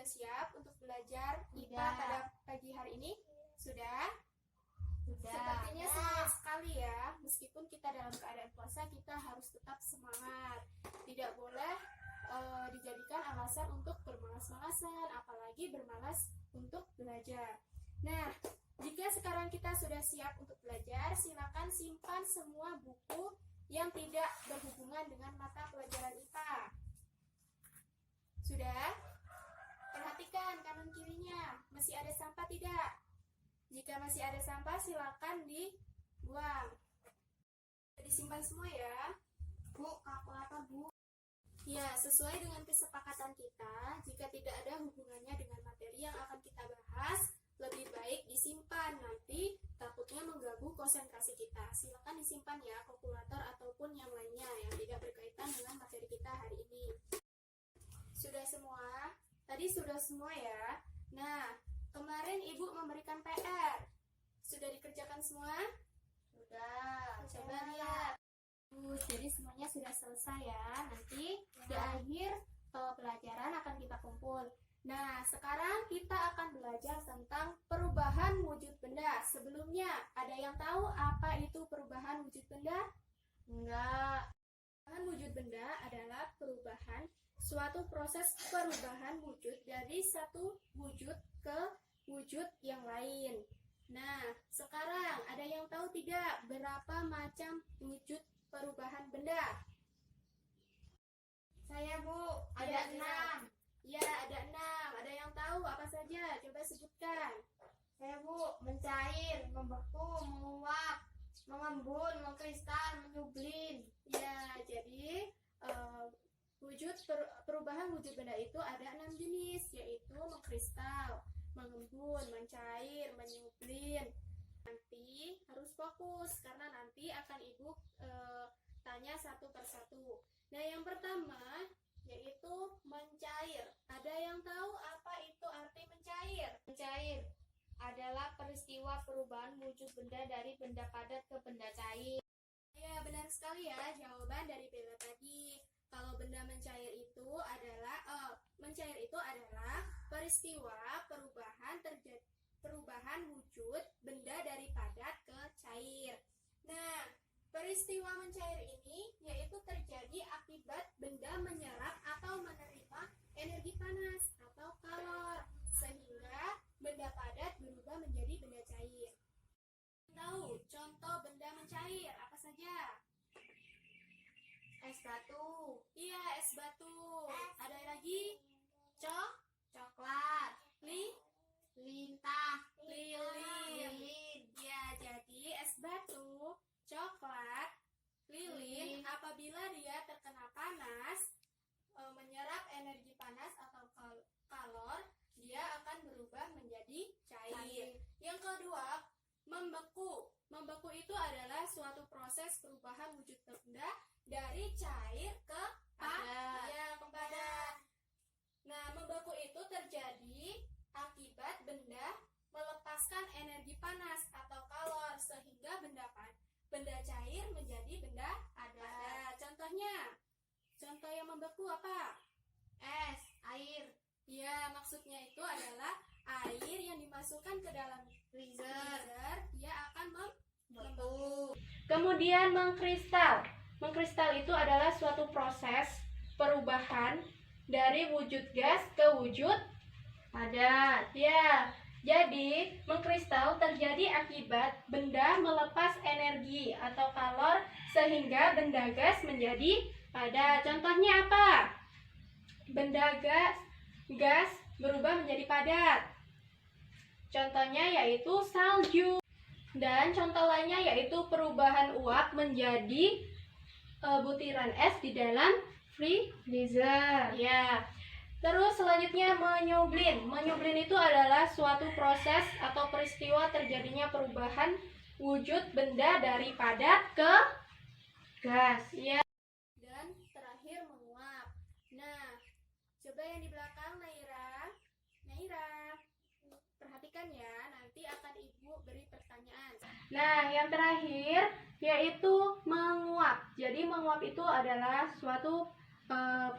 sudah siap untuk belajar IPA pada pagi hari ini? Sudah? Sepertinya semangat sekali ya. Meskipun kita dalam keadaan puasa, kita harus tetap semangat. Tidak boleh dijadikan alasan untuk bermalas-malasan, apalagi bermalas untuk belajar. Nah, jika sekarang kita sudah siap untuk belajar, silakan simpan semua buku yang tidak berhubungan dengan mata pelajaran IPA. Sudah? Perhatikan kanan kirinya, masih ada sampah tidak? Jika masih ada sampah, silakan dibuang. Disimpan semua ya. Bu, apa Bu? Ya, sesuai dengan kesepakatan kita, jika tidak ada hubungannya dengan materi yang akan kita bahas, lebih baik disimpan. Nanti takutnya mengganggu konsentrasi kita. Silakan disimpan ya, kalkulator ataupun yang lainnya yang tidak berkaitan dengan materi kita hari ini. Sudah semua? Tadi sudah semua ya. Nah, kemarin Ibu memberikan PR. Sudah dikerjakan semua? Sudah. Coba lihat. Jadi semuanya sudah selesai ya. Nanti di akhir pelajaran akan kita kumpul. Nah, sekarang kita akan belajar tentang perubahan wujud benda. Sebelumnya, ada yang tahu apa itu perubahan wujud benda? Enggak. Perubahan wujud benda adalah suatu proses perubahan wujud dari satu wujud ke wujud yang lain. Nah, sekarang ada yang tahu tidak berapa macam wujud perubahan benda? Saya Bu, ada 6. Ya, ada 6. Ada yang tahu apa saja? Coba sebutkan. Saya Bu, mencair, membeku, menguap, mengembun, mengkristal, menyublin. Ya, jadi perubahan wujud benda itu ada 6 jenis, yaitu mengkristal, mengembun, mencair, menyublin. Nanti harus fokus karena nanti akan Ibu tanya satu persatu. Nah, yang pertama yaitu mencair. Ada yang tahu apa itu arti mencair? Mencair adalah peristiwa perubahan wujud benda dari benda padat ke benda cair. Ya, benar sekali ya jawaban dari Bella tadi. Kalau benda mencair itu adalah peristiwa perubahan wujud benda dari padat ke cair. Nah, peristiwa mencair ini yaitu terjadi akibat benda menyerap atau menerima energi panas atau kalor, sehingga benda padat berubah menjadi benda cair. Tahu contoh benda mencair apa saja? Es batu. Iya, es batu. Ada lagi? Coklat. Lintah. Lilin. Ya, jadi es batu, coklat, lilin apabila dia terkena panas, menyerap energi panas atau kalor, dia akan berubah menjadi cair. Yang kedua, membeku. Membeku itu adalah suatu proses perubahan wujud benda dari cair ke padat. Ya, ke padat. Nah, membeku itu terjadi akibat benda melepaskan energi panas atau kalor sehingga benda cair menjadi benda padat. Contoh yang membeku apa? Es, air. Ya, maksudnya itu adalah air yang dimasukkan ke dalam freezer, dia akan membeku. Kemudian mengkristal. Mengkristal itu adalah suatu proses perubahan dari wujud gas ke wujud padat. Ya, jadi mengkristal terjadi akibat benda melepas energi atau kalor sehingga benda gas menjadi padat. Contohnya apa? Benda gas berubah menjadi padat. Contohnya yaitu salju. Dan contoh lainnya yaitu perubahan uap menjadi butiran es di dalam freezer. Ya. Terus selanjutnya menyublin. Menyublin itu adalah suatu proses atau peristiwa terjadinya perubahan wujud benda dari padat ke gas. Ya. Dan terakhir menguap. Nah, coba yang di belakang Naira. Perhatikan ya, nanti akan Ibu beri pertanyaan. Nah, yang terakhir yaitu menguap. Jadi menguap itu adalah suatu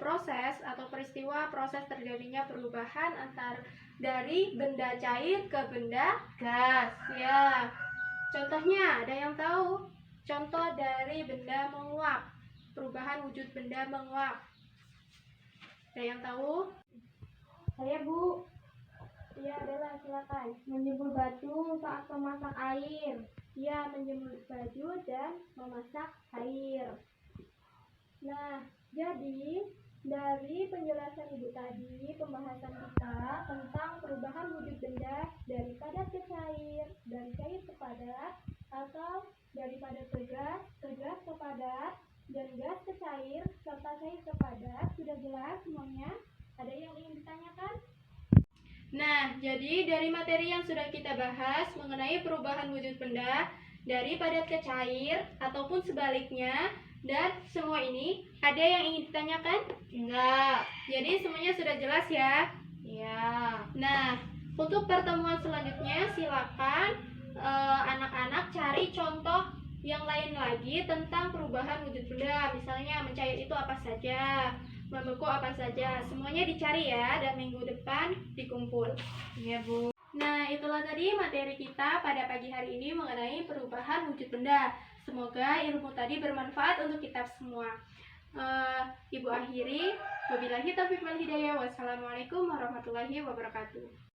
proses atau peristiwa proses terjadinya perubahan dari benda cair ke benda gas. Ya, contohnya ada yang tahu? Contoh dari benda menguap, perubahan wujud benda menguap. Ada yang tahu? Saya, Bu. Ya, adalah silakan. Menjemur baju saat memasak air. Ya, menjemur baju dan memasak air. Nah, jadi dari penjelasan Ibu tadi, pembahasan kita tentang perubahan wujud benda dari padat ke cair, dari cair ke padat, atau daripada ke gas ke padat, dan gas ke cair, serta cair ke padat, sudah jelas semuanya? Ada yang ingin ditanyakan? Nah, jadi dari materi yang sudah kita bahas mengenai perubahan wujud benda dari padat ke cair ataupun sebaliknya, dan semua ini ada yang ingin ditanyakan? Enggak. Jadi semuanya sudah jelas ya? Ya. Nah, untuk pertemuan selanjutnya silakan anak-anak cari contoh yang lain lagi tentang perubahan wujud benda. Misalnya mencair itu apa saja, membeku apa saja. Semuanya dicari ya, dan minggu depan dikumpul. Iya, Bu. Nah, itulah tadi materi kita pada pagi hari ini mengenai perubahan wujud benda. Semoga ilmu tadi bermanfaat untuk kita semua. Ibu akhiri, wabillahi taufiq wal hidayah. Wassalamualaikum warahmatullahi wabarakatuh.